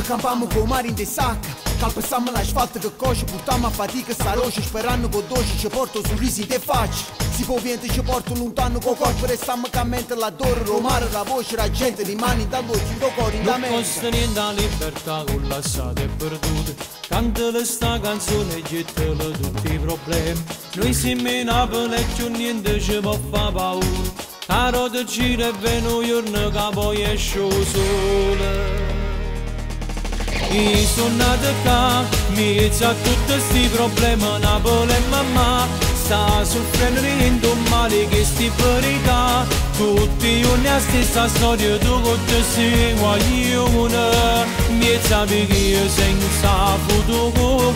campammo con mari in de sacca, calpessammo l'asfalto che cosce, portammo a fatica sta roce, sperando che dolce ci porto sorrisi de faccia. Si può vento ci porto lontano col corpo, restammo che mente l'adoro, romare la voce, la gente rimane dall'occhio, in tuo cuore, in la mente. Non costa niente la libertà, collassata e perduta. Cantala sta canzone e gettala tutti i problemi. Noi siamo in Napoli e più niente ci può fare paura. Caro te gira e viene un giorno che poi esce il sole. Io sono nato qua, mi c'ha tutti sti problemi, Napoli e mamma sta soffrendo in un male che sti verità. Tutti i giorni la stessa storia, tu con te sei guaglione, mi sapevi che io senza futuro.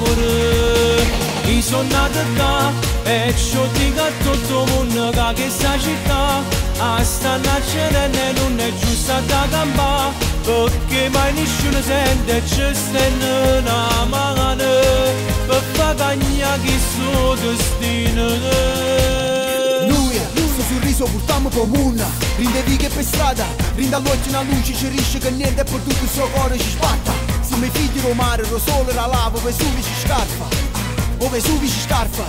Io sono nato qua e ciò dico a tutto il mondo che questa città a sta nascere non è giusta da campare, perché mai nessuno sente ci sta una mano per far cagnare chi suo destino. Lui, sto sorriso portiamo comune, rinde vighe per strada, rinde all'occhio una luce, ci riesce che niente è perduto, il suo cuore ci spatta. Siamo i figli del mare, lo sole, la lava, Vesuvi ci scarpa. O Vesuvi ci scarpa,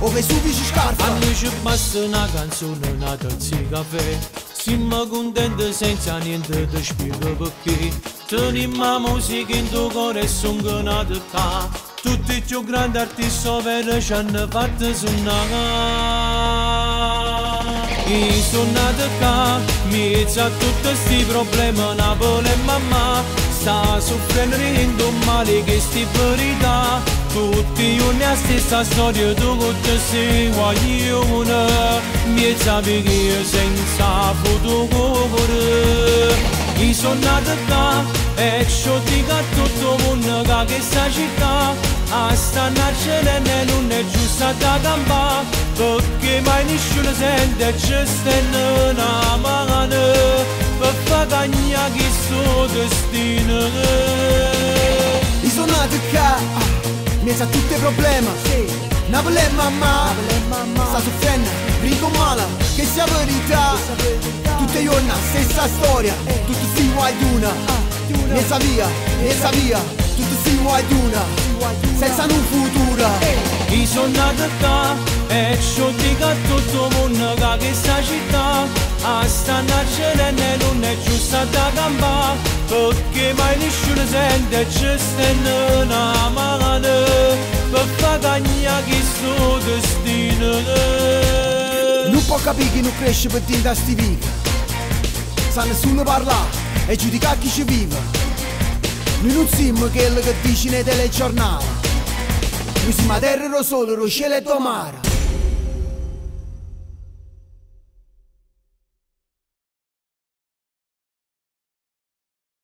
o Vesuvi ci scarpa. A noi ci basta una canzone, una tazza di caffè. Siamo contenti senza niente ti spiego perché. Teniamo la musica in tuo cuore e sono nati qua. Tutti i più grandi artisti veri ci hanno fatto suonare. Io sono nato qua, mi c'ha tutti sti problemi, Napoli e mamma sta soffrendo in un male che sti verità. Tutti i giorni la stessa storia, tu con te sei guaglione, mi sapevi che io senza futuro. Io sono nato qua e ciò dico a tutto il mondo che questa città a sta nascere non è giusta da campare, perché mai nessuno sente ci sta una mano per far cagnare chi suo destino. Io sono nato qua, mi sa tutti i problemi, Napoli e mamma sta soffrendo, rico male, che sia verità. Tutti i giorni stessa storia, tutti si guagliona, ne sa via, tutti si guagliona, senza un futuro. Io sono nato qua e ciò dico a tutto il mondo che questa città a sta nascere non è giusta da campare, perché mai nessuno sente ci sta una mano per far cagnare chi suo destino. Non può capire chi non cresce per dire da sti vita, sa nessuno parla e giudica chi ci vive. Noi non siamo quello che dice nei telegiornali, noi siamo a terra, lo sole, lo cielo e il mare.